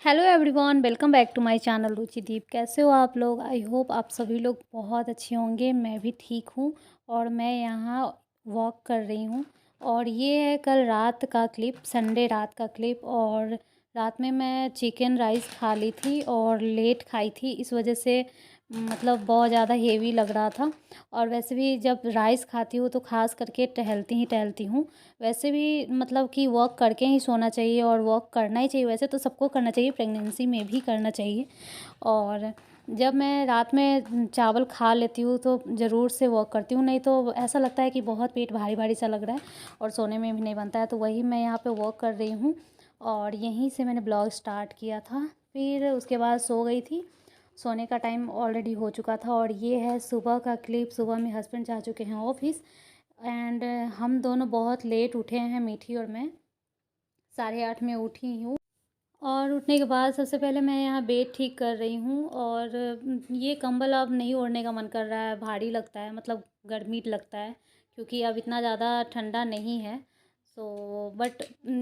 Hello everyone, welcome back to my channel Ruchideep. कैसे हो आप लोग? आई होप आप सभी लोग बहुत अच्छे होंगे। मैं भी ठीक हूँ और मैं यहाँ वॉक कर रही हूँ। और ये है कल रात का क्लिप, संडे रात का क्लिप। और रात में मैं चिकन राइस खा ली थी और लेट खाई थी, इस वजह से मतलब बहुत ज़्यादा हेवी लग रहा था। और वैसे भी जब राइस खाती हूँ तो ख़ास करके टहलती हूँ। वैसे भी मतलब कि वॉक करके ही सोना चाहिए और वॉक करना ही चाहिए। वैसे तो सबको करना चाहिए, प्रेगनेंसी में भी करना चाहिए। और जब मैं रात में चावल खा लेती हूँ तो ज़रूर से वॉक करती हूँ, नहीं तो ऐसा लगता है कि बहुत पेट भारी भारी सा लग रहा है और सोने में भी नहीं बनता है। तो वही मैं यहाँ पे वॉक कर रही हूँ और यहीं से मैंने ब्लॉग स्टार्ट किया था। फिर उसके बाद सो गई थी। सोने का टाइम ऑलरेडी हो चुका था। और ये है सुबह का क्लिप। सुबह में हस्बैंड जा चुके हैं ऑफिस एंड हम दोनों बहुत लेट उठे हैं, मीठी और मैं 8:30 में उठी हूँ। और उठने के बाद सबसे पहले मैं यहाँ बेड ठीक कर रही हूँ। और ये कंबल अब नहीं ओढ़ने का मन कर रहा है, भारी लगता है, मतलब गर्मी लगता है क्योंकि अब इतना ज़्यादा ठंडा नहीं है। सो बट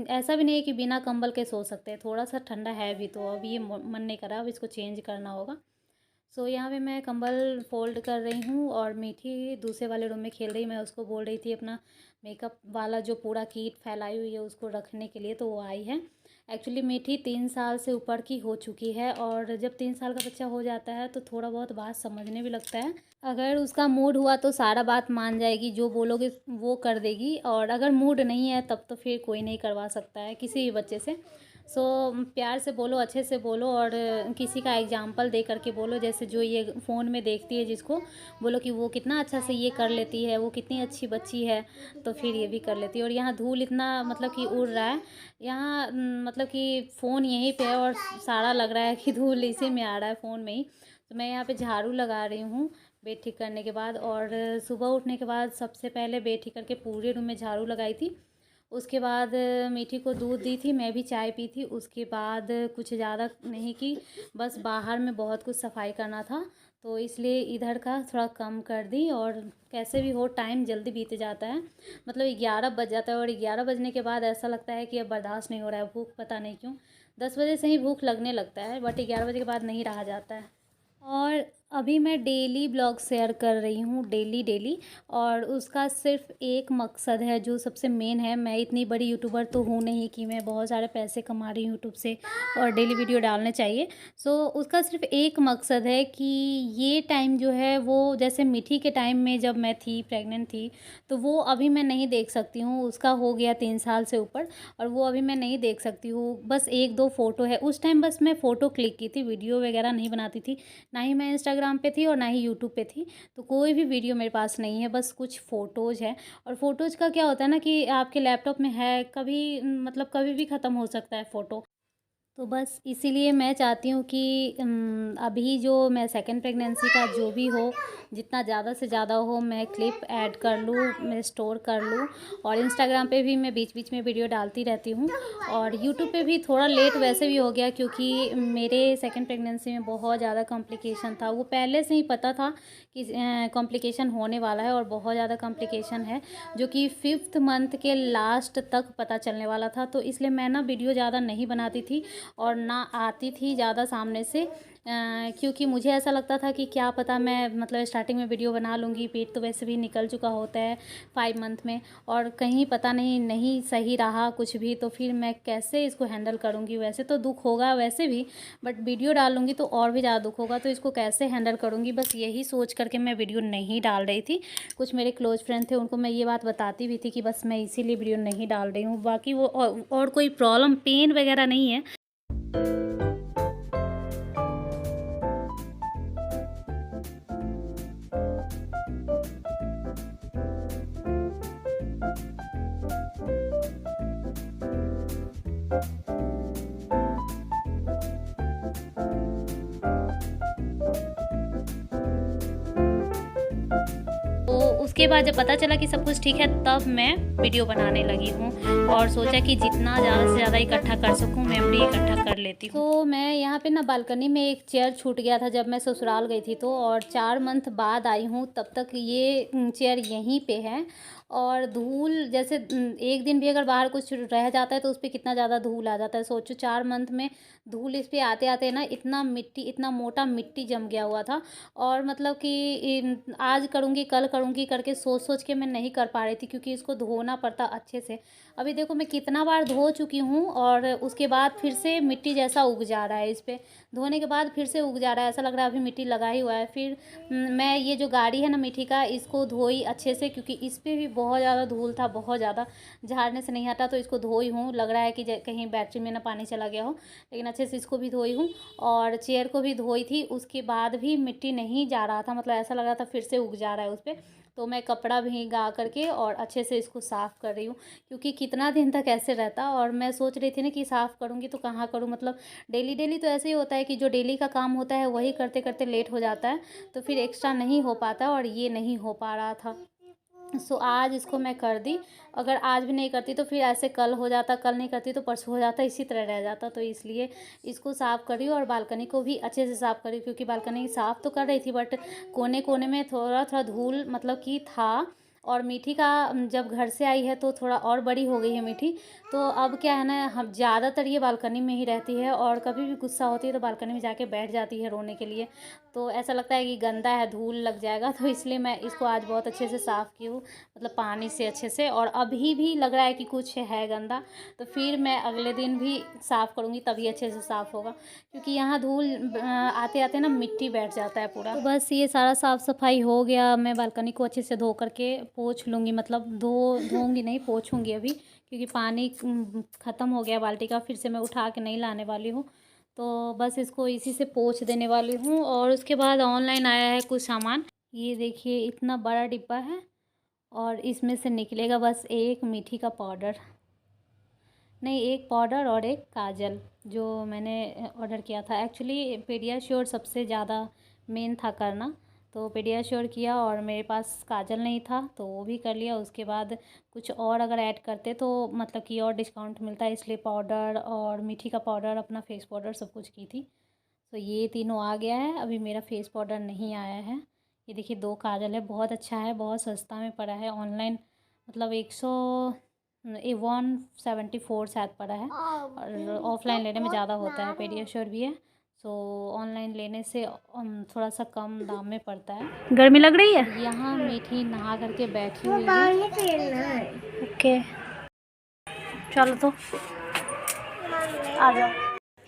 ऐसा भी नहीं है कि बिना कंबल के सो सकते हैं, थोड़ा सा ठंडा है भी। तो अब ये मन नहीं कर रहा, अब इसको चेंज करना होगा। यहाँ पे मैं कंबल फ़ोल्ड कर रही हूँ और मीठी दूसरे वाले रूम में खेल रही। मैं उसको बोल रही थी अपना मेकअप वाला जो पूरा किट फैलाई हुई है उसको रखने के लिए, तो वो आई है। एक्चुअली मीठी 3 साल से ऊपर की हो चुकी है और जब 3 साल का बच्चा हो जाता है तो थोड़ा बहुत बात समझने भी लगता है। अगर उसका मूड हुआ तो सारा बात मान जाएगी, जो बोलोगे वो कर देगी। और अगर मूड नहीं है तब तो फिर कोई नहीं करवा सकता है किसी भी बच्चे से। प्यार से बोलो, अच्छे से बोलो और किसी का एग्जाम्पल दे करके बोलो। जैसे जो ये फ़ोन में देखती है जिसको बोलो कि वो कितना अच्छा से ये कर लेती है, वो कितनी अच्छी बच्ची है, तो फिर ये भी कर लेती है। और यहाँ धूल इतना मतलब कि उड़ रहा है यहाँ, मतलब कि फ़ोन यहीं पे है और सारा लग रहा है कि धूल इसी में आ रहा है, फ़ोन में ही। तो मैं यहाँ पे झाड़ू लगा रही हूँ बेड ठीक करने के बाद। और सुबह उठने के बाद सबसे पहले बेड ठीक करके पूरे रूम में झाड़ू लगाई थी। उसके बाद मीठी को दूध दी थी, मैं भी चाय पी थी। उसके बाद कुछ ज़्यादा नहीं की, बस बाहर में बहुत कुछ सफाई करना था तो इसलिए इधर का थोड़ा कम कर दी। और कैसे भी हो टाइम जल्दी बीत जाता है, मतलब 11 बज जाता है। और 11 बजने के बाद ऐसा लगता है कि अब बर्दाश्त नहीं हो रहा है भूख, पता नहीं क्यों। 10 बजे से ही भूख लगने लगता है बट 11 बजे के बाद नहीं रहा जाता है। और अभी मैं डेली ब्लॉग शेयर कर रही हूँ, डेली डेली। और उसका सिर्फ एक मकसद है जो सबसे मेन है। मैं इतनी बड़ी यूट्यूबर तो हूँ नहीं कि मैं बहुत सारे पैसे कमा रही हूँ यूट्यूब से और डेली वीडियो डालने चाहिए। उसका सिर्फ एक मकसद है कि ये टाइम जो है वो, जैसे मीठी के टाइम में जब मैं थी प्रेग्नेंट थी तो वो अभी मैं नहीं देख सकती हूँ। उसका हो गया 3 साल से ऊपर और वो अभी मैं नहीं देख सकती हूँ। बस एक दो फ़ोटो है, उस टाइम बस मैं फ़ोटो क्लिक की थी, वीडियो वगैरह नहीं बनाती थी। ना ही मैं इंस्टाग्राम पे थी और ना ही यूट्यूब पे थी, तो कोई भी वीडियो मेरे पास नहीं है, बस कुछ फ़ोटोज़ है। और फ़ोटोज़ का क्या होता है ना कि आपके लैपटॉप में है, कभी मतलब कभी भी ख़त्म हो सकता है फ़ोटो। तो बस इसीलिए मैं चाहती हूँ कि अभी जो मैं सेकंड प्रेगनेंसी का जो भी हो, जितना ज़्यादा से ज़्यादा हो मैं क्लिप ऐड कर लूँ, मैं स्टोर कर लूँ। और इंस्टाग्राम पे भी मैं बीच बीच में वीडियो डालती रहती हूँ। और यूट्यूब पे भी थोड़ा लेट वैसे भी हो गया क्योंकि मेरे सेकंड प्रेगनेंसी में बहुत ज़्यादा कॉम्प्लिकेशन था। वो पहले से ही पता था कि कॉम्प्लिकेशन होने वाला है और बहुत ज़्यादा कॉम्प्लिकेशन है, जो कि 5th मंथ के लास्ट तक पता चलने वाला था। तो इसलिए मैं ना वीडियो ज़्यादा नहीं बनाती थी और ना आती थी ज़्यादा सामने से, क्योंकि मुझे ऐसा लगता था कि क्या पता मैं मतलब स्टार्टिंग में वीडियो बना लूँगी, पेट तो वैसे भी निकल चुका होता है 5 मंथ में, और कहीं पता नहीं सही रहा कुछ भी तो फिर मैं कैसे इसको हैंडल करूँगी। वैसे तो दुख होगा वैसे भी, बट वीडियो डालूँगी तो और भी ज़्यादा दुख होगा, तो इसको कैसे हैंडल करूँगी, बस यही सोच करके मैं वीडियो नहीं डाल रही थी। कुछ मेरे क्लोज फ्रेंड थे उनको मैं ये बात बताती भी थी कि बस मैं इसीलिए वीडियो नहीं डाल रही हूँ, बाकी वो और कोई प्रॉब्लम पेन वगैरह नहीं है। तो उसके बाद जब पता चला कि सब कुछ ठीक है तब मैं वीडियो बनाने लगी हूँ और सोचा कि जितना ज़्यादा से ज़्यादा इकट्ठा कर सकूँ मेमोरी इकट्ठा कर लेती हूँ। तो मैं यहाँ पे ना बालकनी में एक चेयर छूट गया था जब मैं ससुराल गई थी तो, और 4 मंथ बाद आई हूँ, तब तक ये चेयर यहीं पे है। और धूल जैसे एक दिन भी अगर बाहर कुछ रह जाता है तो उस पे कितना ज़्यादा धूल आ जाता है। सोचो 4 मंथ में धूल इस पे आते-आते ना इतना मोटा मिट्टी जम गया हुआ था। और मतलब कि आज करूँगी, कल करूँगी करके सोच-सोच के मैं नहीं कर पा रही थी, क्योंकि इसको धोना पड़ता अच्छे से। अभी देखो मैं कितना बार धो चुकी हूँ और उसके बाद फिर से मिट्टी जैसा उग जा रहा है इस पे। धोने के बाद फिर से उग जा रहा है, ऐसा लग रहा है अभी मिट्टी लगा ही हुआ है। फिर मैं ये जो गाड़ी है ना मिट्टी का, इसको धोई अच्छे से, क्योंकि इस पे भी बहुत ज़्यादा धूल था, बहुत ज़्यादा झाड़ने से नहीं हटा, तो इसको धोई हूँ। लग रहा है कि कहीं बैटरी में ना पानी चला गया हो, लेकिन अच्छे से इसको भी धोई हूँ। और चेयर को भी धोई थी, उसके बाद भी मिट्टी नहीं जा रहा था, मतलब ऐसा लग रहा था फिर से उग जा रहा है उस पर। तो मैं कपड़ा भिगा करके और अच्छे से इसको साफ़ कर रही हूँ, क्योंकि कितना दिन तक ऐसे रहता। और मैं सोच रही थी ना कि साफ़ करूँगी तो कहाँ करूँ, मतलब डेली डेली तो ऐसे ही होता है कि जो डेली का काम होता है वही करते करते लेट हो जाता है, तो फिर एक्स्ट्रा नहीं हो पाता, और ये नहीं हो पा रहा था। सो आज इसको मैं कर दी। अगर आज भी नहीं करती तो फिर ऐसे कल हो जाता, कल नहीं करती तो परसों हो जाता, इसी तरह रह जाता। तो इसलिए इसको साफ़ करी और बालकनी को भी अच्छे से साफ़ करी, क्योंकि बालकनी साफ़ तो कर रही थी बट कोने कोने में थोड़ा थोड़ा धूल मतलब कि था। और मीठी का जब घर से आई है तो थोड़ा और बड़ी हो गई है मीठी। तो अब क्या है ना, हम ज़्यादातर ये बालकनी में ही रहती है, और कभी भी गुस्सा होती है तो बालकनी में जाके बैठ जाती है रोने के लिए। तो ऐसा लगता है कि गंदा है, धूल लग जाएगा, तो इसलिए मैं इसको आज बहुत अच्छे से साफ़ की हूँ, मतलब पानी से अच्छे से। और अभी भी लग रहा है कि कुछ है गंदा, तो फिर मैं अगले दिन भी साफ़ करूँगी, तभी अच्छे से साफ़ होगा, क्योंकि यहाँ धूल आते आते ना मिट्टी बैठ जाता है पूरा। तो बस ये सारा साफ़ सफाई हो गया। मैं बालकनी को अच्छे से धो करके पोंछ लूँगी, मतलब धोऊँगी नहीं, पोंछूँगी अभी, क्योंकि पानी ख़त्म हो गया बाल्टी का, फिर से मैं उठा के नहीं लाने वाली हूँ। तो बस इसको इसी से पोंछ देने वाली हूँ। और उसके बाद ऑनलाइन आया है कुछ सामान, ये देखिए इतना बड़ा डिब्बा है, और इसमें से निकलेगा बस एक मीठी का पाउडर, नहीं एक पाउडर और एक काजल, जो मैंने ऑर्डर किया था। एक्चुअली पीडियाश्योर सबसे ज़्यादा मेन था करना, तो पीडियाश्योर किया, और मेरे पास काजल नहीं था तो वो भी कर लिया। उसके बाद कुछ और अगर ऐड करते तो मतलब कि और डिस्काउंट मिलता है, इसलिए पाउडर और मीठी का पाउडर, अपना फेस पाउडर सब कुछ की थी। तो ये तीनों आ गया है, अभी मेरा फेस पाउडर नहीं आया है। ये देखिए 2 काजल है, बहुत अच्छा है, बहुत सस्ता में पड़ा है ऑनलाइन, मतलब 174 शायद पड़ा है, और ऑफ़लाइन लेने में ज़्यादा होता है। पेडियाश्योर भी है, सो ऑनलाइन लेने से थोड़ा सा कम दाम में पड़ता है। गर्मी लग रही है? यहाँ मीठी नहा करके बैठी हुई है। ओके चलो तो आ जाओ।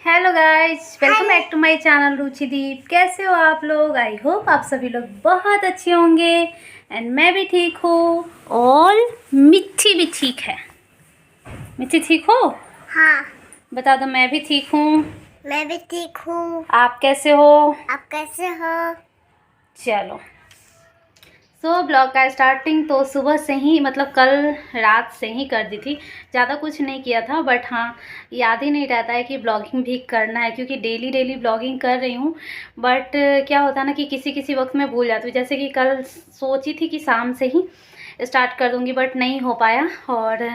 Hello guys, welcome back to my channel Ruchideep. कैसे हो आप लोग? आई होप आप सभी लोग बहुत अच्छे होंगे, एंड मैं भी ठीक हूँ, और मिठी भी ठीक है। मिठी ठीक हो? हाँ। बता दो मैं भी ठीक हूँ। मैं भी ठीक हूँ। आप कैसे हो? आप कैसे हो? चलो, सो ब्लॉग का स्टार्टिंग तो सुबह से ही, मतलब कल रात से ही कर दी थी। ज़्यादा कुछ नहीं किया था, बट हाँ याद ही नहीं रहता है कि ब्लॉगिंग भी करना है, क्योंकि डेली डेली ब्लॉगिंग कर रही हूँ। बट क्या होता है ना कि किसी किसी वक्त मैं भूल जाती हूँ। जैसे कि कल सोची थी कि शाम से ही स्टार्ट कर दूँगी, बट नहीं हो पाया। और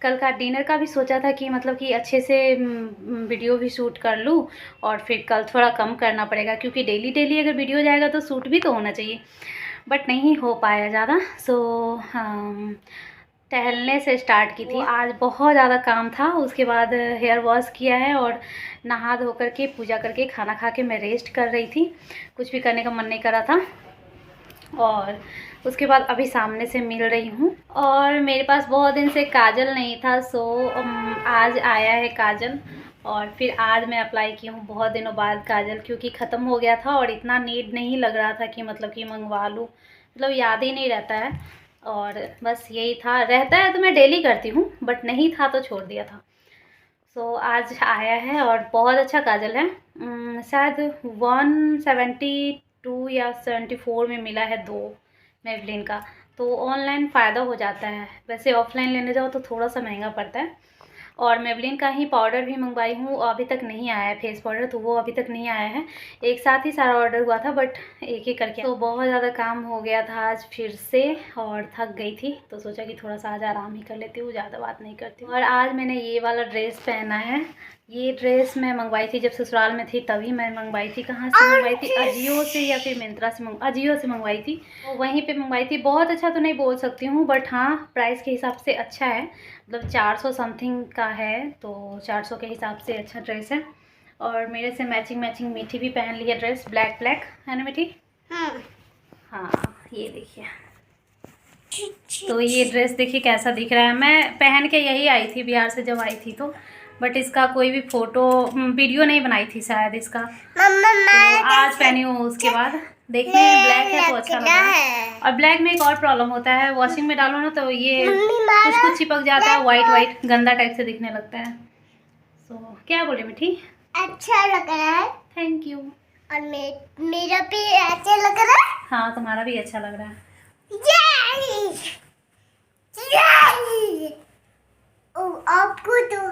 कल का डिनर का भी सोचा था कि मतलब कि अच्छे से वीडियो भी शूट कर लूँ, और फिर कल थोड़ा कम करना पड़ेगा, क्योंकि डेली डेली अगर वीडियो जाएगा तो शूट भी तो होना चाहिए, बट नहीं हो पाया ज़्यादा। सो टहलने से स्टार्ट की थी। आज बहुत ज़्यादा काम था। उसके बाद हेयर वॉश किया है, और नहा धो करके पूजा करके खाना खा के मैं रेस्ट कर रही थी, कुछ भी करने का मन नहीं कर रहा था। और उसके बाद अभी सामने से मिल रही हूँ, और मेरे पास बहुत दिन से काजल नहीं था, सो आज आया है काजल। और फिर आज मैं अप्लाई की हूँ बहुत दिनों बाद काजल, क्योंकि ख़त्म हो गया था और इतना नीड नहीं लग रहा था कि मतलब कि मंगवा लूँ, मतलब याद ही नहीं रहता है। और बस यही था, रहता है तो मैं डेली करती हूँ, बट नहीं था तो छोड़ दिया था। सो आज आया है, और बहुत अच्छा काजल है। शायद 172 या 74 में मिला है 2 मेबलिन का। तो ऑनलाइन फ़ायदा हो जाता है, वैसे ऑफ़लाइन लेने जाओ तो थोड़ा सा महंगा पड़ता है। और मेबलिन का ही पाउडर भी मंगवाई हूँ, अभी तक नहीं आया है फेस पाउडर, तो वो अभी तक नहीं आया है। एक साथ ही सारा ऑर्डर हुआ था, बट एक ही करके तो बहुत ज़्यादा काम हो गया था आज फिर से, और थक गई थी, तो सोचा कि थोड़ा सा आज आराम ही कर लेती हूँ, ज़्यादा बात नहीं करती हूँ। और आज मैंने ये वाला ड्रेस पहना है। ये ड्रेस मैं मंगवाई थी जब ससुराल में थी, तभी मैं मंगवाई थी। कहाँ से मंगवाई थी? अजियो से या फिर मिंत्रा से अजियो से मंगवाई थी, तो वहीं पे मंगवाई थी। बहुत अच्छा तो नहीं बोल सकती हूँ, बट हाँ प्राइस के हिसाब से अच्छा है, मतलब 400 समथिंग का है, तो 400 के हिसाब से अच्छा ड्रेस है। और मेरे से मैचिंग मीठी भी पहन ली है ड्रेस, ब्लैक है ना मीठी? हाँ ये देखिए, तो ये ड्रेस देखिए कैसा दिख रहा है। मैं पहन के यही आई थी बिहार से जब आई थी, तो बट इसका कोई भी फ़ोटो वीडियो नहीं बनाई थी शायद इसका, तो आज पहनी हूँ। उसके बाद देखने में ब्लैक है तो अच्छा लग रहा है। और ब्लैक में एक और प्रॉब्लम होता है, वॉशिंग में डालो ना तो ये कुछ चिपक जाता है, वाइट गंदा टाइप से दिखने लगता है। सो क्या बोले मीठी? अच्छा लग रहा है, थैंक यू। और मेरा भी अच्छा लग रहा है। हाँ तुम्हारा भी अच्छा लग रहा है। आपको तो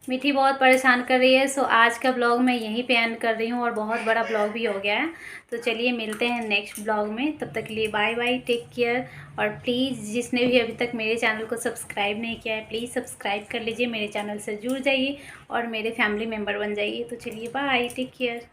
मीठी बहुत परेशान कर रही है। सो आज का ब्लॉग मैं यहीं पे एंड कर रही हूँ, और बहुत बड़ा ब्लॉग भी हो गया है। तो चलिए मिलते हैं नेक्स्ट ब्लॉग में, तब तक के लिए बाय बाय, टेक केयर। और प्लीज़ जिसने भी अभी तक मेरे चैनल को सब्सक्राइब नहीं किया है, प्लीज़ सब्सक्राइब कर लीजिए, मेरे चैनल से जुड़ जाइए और मेरे फैमिली मेम्बर बन जाइए। तो चलिए बाय, टेक केयर।